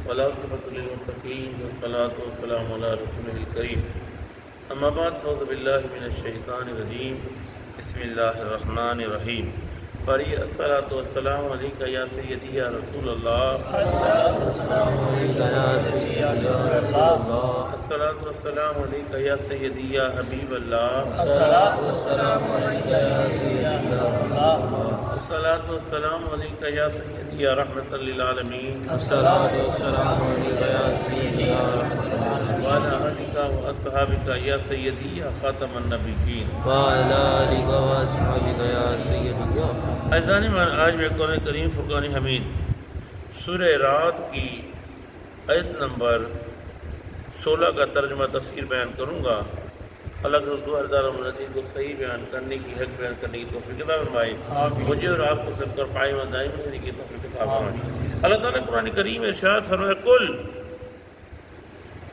والعاقبۃ للمتقین والصلاۃ والسلام علی رسولہ الکریم اما بعد فاعوذ باللہ من الشیطان الرجیم بسم اللہ الرحمن الرحیم پڑھیے الصلاۃ والسلام علیک یا سیدی یا رسول اللہ الصلاۃ والسلام علیک یا سیدی یا حبیب اللہ الصلاۃ والسلام علیک یا سیدی یا رحمۃ للعالمین وعلی آلک واصحابک یا سیدی یا خاتم النبیین عزیزان من، آج میں قرآن کریم فرقان حمید سورہ رعد کی آیت نمبر 16 کا ترجمہ تفسیر بیان کروں گا۔ اللہ کے رسول اللہ کو صحیح بیان کرنے کی، حق بیان کرنے کی توفیق عطا فرمائے، مجھے اور آپ کو سب پر قائم و دائم رہنے کی توفیق عطا فرمائے۔ اللہ تعالیٰ قرآن کریم میں ارشاد فرمایا، کل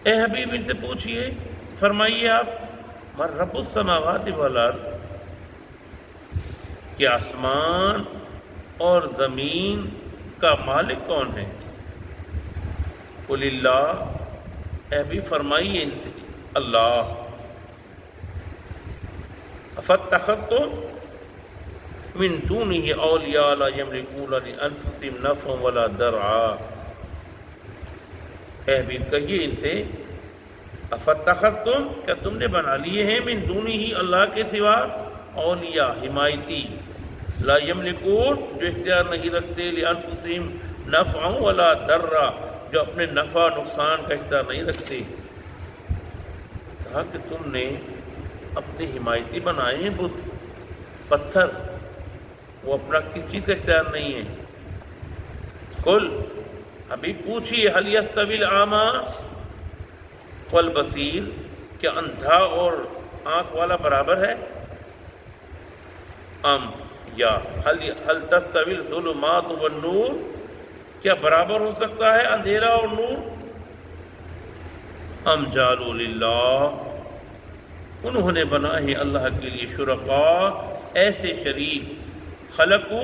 اے حبیب ان سے پوچھئے، فرمائیے آپ، من رب السماوات والارض، کہ آسمان اور زمین کا مالک کون ہے؟ قل اللہ، اے حبیب فرمائیے ان سے اللہ۔ فاتخذتم من دونه اولیاء لا یملکون لانفسهم نفعا ولا ضرا، اے حبیب کہیے ان سے، فتخذتم، کیا تم نے بنا لیے ہیں، من دونہ اللہ کے سوا، اولیاء حمایتی، لا یملکون جو اختیار نہیں رکھتے، لانفسهم نفعا ولا ضرا جو اپنے نفع نقصان کا اختیار نہیں رکھتے۔ کہا کہ تم نے اپنے حمایتی بنائے ہیں بت، پتھر، وہ اپنا کس چیز کا اختیار نہیں ہے۔ کل ابھی پوچھئے، هل يستوي الأعمى والبصیر، کیا اندھا اور آنکھ والا برابر ہے؟ یا هل تستوي الظلمات والنور، کیا برابر ہو سکتا ہے اندھیرا اور نور؟ جعلوا للہ، انہوں نے بنائے اللہ کے لیے شرکاء، ایسے شریک، خلقو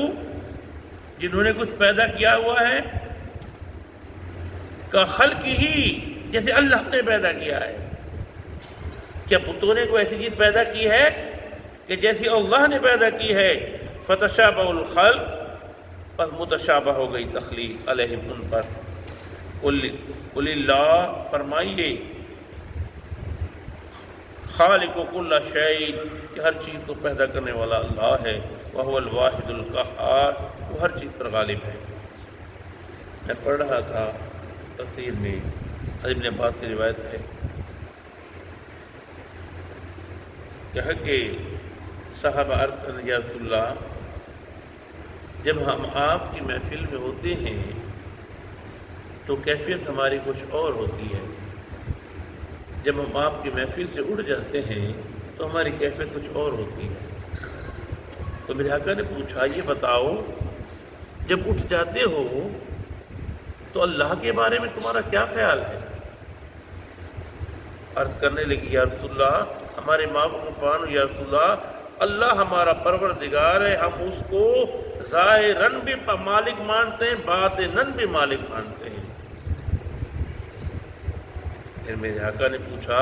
جنہوں نے کچھ پیدا کیا ہوا ہے، کا خلق ہی، جیسے اللہ نے پیدا کیا ہے۔ کیا بتوں نے کوئی ایسی چیز پیدا کی ہے کہ جیسی اللہ نے پیدا کی ہے؟ فتشابہ الخلق، پس متشابہ ہو گئی تخلیق علیہم ان پر۔ قل اللہ، فرمائیے، خالق کل شیء، کہ ہر چیز کو پیدا کرنے والا اللہ ہے، وہو الواحد القہار، وہ ہر چیز پر غالب ہے۔ میں پڑھ رہا تھا تفسیر میں ابن عباس کی روایت ہے، کہا کہ صحابہ عرض کرنے یا رسول اللہ، جب ہم آپ کی محفل میں ہوتے ہیں تو کیفیت ہماری کچھ اور ہوتی ہے، جب ہم آپ کی محفل سے اٹھ جاتے ہیں تو ہماری کیفیت کچھ اور ہوتی ہے۔ تو میرے آقا نے پوچھا، یہ بتاؤ، جب اٹھ جاتے ہو تو اللہ کے بارے میں تمہارا کیا خیال ہے؟ عرض کرنے لگی، یا رسول اللہ، ہمارے ماں باپ پان، یا رسول اللہ، اللہ ہمارا پروردگار ہے، ہم اس کو ظاہراً بھی مالک مانتے ہیں، باطناً بھی مالک مانتے ہیں۔ پھر میرے آقا نے پوچھا،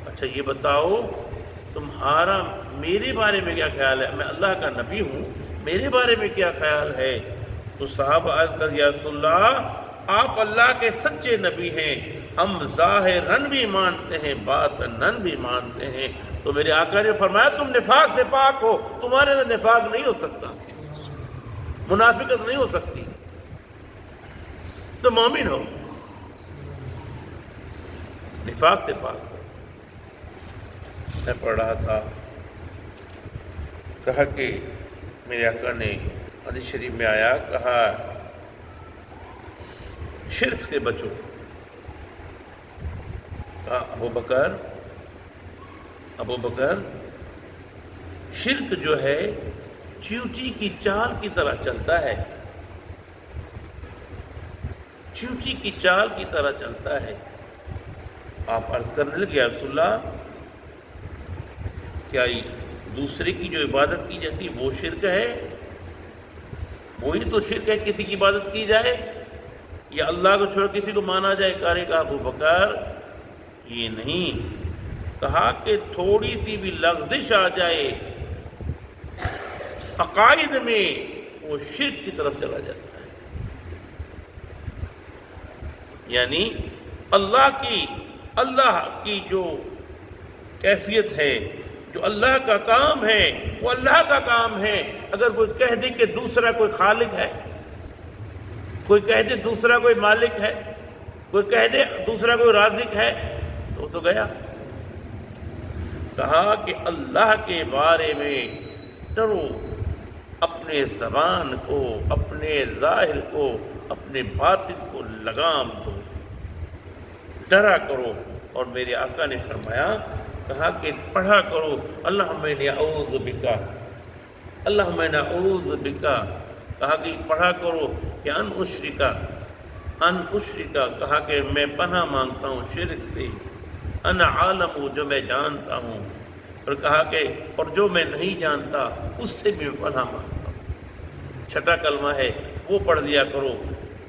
اچھا یہ بتاؤ، تمہارا میرے بارے میں کیا خیال ہے؟ میں اللہ کا نبی ہوں، میرے بارے میں کیا خیال ہے؟ تو صحابہ عرض کر، یا رسول اللہ، آپ اللہ کے سچے نبی ہیں، ہم ظاہراً بھی مانتے ہیں، باطناً بھی مانتے ہیں۔ تو میرے آقا نے فرمایا، تم نفاق سے پاک ہو، تمہارے اندر نفاق نہیں ہو سکتا، منافقت نہیں ہو سکتی، تو مومن ہو، نفاق سے پاک ہو۔ میں پڑھ رہا تھا، کہا کہ میرے آقا نے حدیث شریف میں آیا، کہا شرک سے بچو۔ کہا ابو بکر، شرک جو ہے چیونٹی کی چال کی طرح چلتا ہے، چیونٹی کی چال کی طرح چلتا ہے۔ آپ عرض کرنے لگے، یا رسول اللہ، کیا دوسرے کی جو عبادت کی جاتی وہ شرک ہے؟ وہی تو شرک ہے کسی کی عبادت کی جائے۔ یا اللہ کو چھوڑ کسی کو مانا جائے؟ کہا ابو بکر یہ نہیں، کہا کہ تھوڑی سی بھی لغزش آ جائے عقائد میں وہ شرک کی طرف چلا جاتا ہے۔ یعنی اللہ کی جو کیفیت ہے، جو اللہ کا کام ہے وہ اللہ کا کام ہے۔ اگر کوئی کہہ دے کہ دوسرا کوئی خالق ہے، کوئی کہہ دے دوسرا کوئی مالک ہے، کوئی کہہ دے دوسرا کوئی رازق ہے، تو وہ تو گیا۔ کہا کہ اللہ کے بارے میں ڈرو، اپنے زبان کو، اپنے ظاہر کو، اپنے باطن کو لگام دو، ڈرا کرو۔ اور میرے آقا نے فرمایا، کہا کہ پڑھا کرو اللہم انی اعوذ بکا، اللہم انی اعوذ بکا، کہا کہ پڑھا کرو کہ ان اشرکا، کہا کہ میں پناہ مانگتا ہوں شرک سے، انا عالم جو میں جانتا ہوں، اور کہا کہ اور جو میں نہیں جانتا اس سے بھی میں پناہ مانگتا ہوں۔ چھٹا کلمہ ہے وہ پڑھ لیا کرو،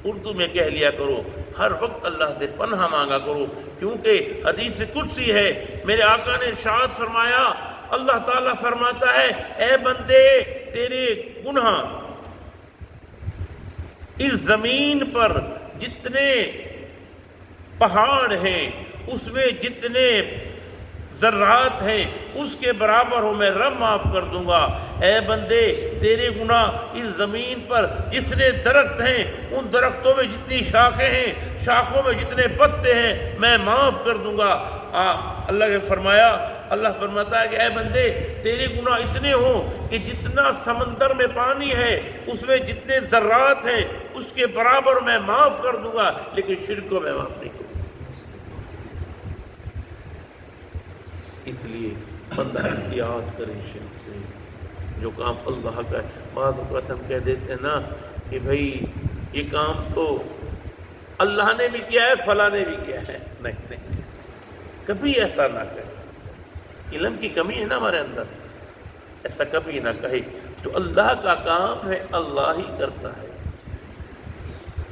اردو میں کہہ لیا کرو، ہر وقت اللہ سے پناہ مانگا کرو، کیونکہ حدیث قدسی ہے، میرے آقا نے ارشاد فرمایا، اللہ تعالیٰ فرماتا ہے اے بندے تیرے گناہ اس زمین پر جتنے پہاڑ ہیں، اس میں جتنے ذرات ہیں اس کے برابر ہو، میں رب معاف کر دوں گا۔ اے بندے تیرے گناہ اس زمین پر جتنے درخت ہیں، ان درختوں میں جتنی شاخیں ہیں، شاخوں میں جتنے پتے ہیں، میں معاف کر دوں گا۔ اللہ نے فرمایا، اللہ فرماتا ہے کہ اے بندے تیرے گناہ اتنے ہوں کہ جتنا سمندر میں پانی ہے اس میں جتنے ذرات ہیں اس کے برابر میں معاف کر دوں گا، لیکن شرک کو میں معاف نہیں کروں گا۔ اس لیے بندہ احتیاط کرے شرک سے، جو کام اللہ کا ہے۔ بعض اوقات ہم کہہ دیتے ہیں نا کہ بھئی یہ کام تو اللہ نے بھی کیا ہے، فلاں نے بھی کیا ہے۔ نہیں، کبھی ایسا نہ کہے، علم کی کمی ہے نا ہمارے اندر، ایسا کبھی نہ کہے۔ جو اللہ کا کام ہے اللہ ہی کرتا ہے۔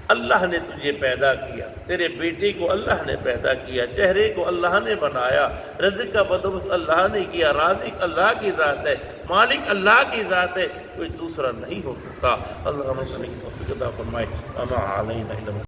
اللہ نے تجھے پیدا کیا، تیرے بیٹے کو اللہ نے پیدا کیا، چہرے کو اللہ نے بنایا، رزق کا بندوبست اللہ نے کیا، رازق اللہ کی ذات ہے، مالک اللہ کی ذات ہے، کوئی دوسرا نہیں ہو سکتا۔ اللہ ہمیں توفیق عطا فرمائے۔ وما علینا الا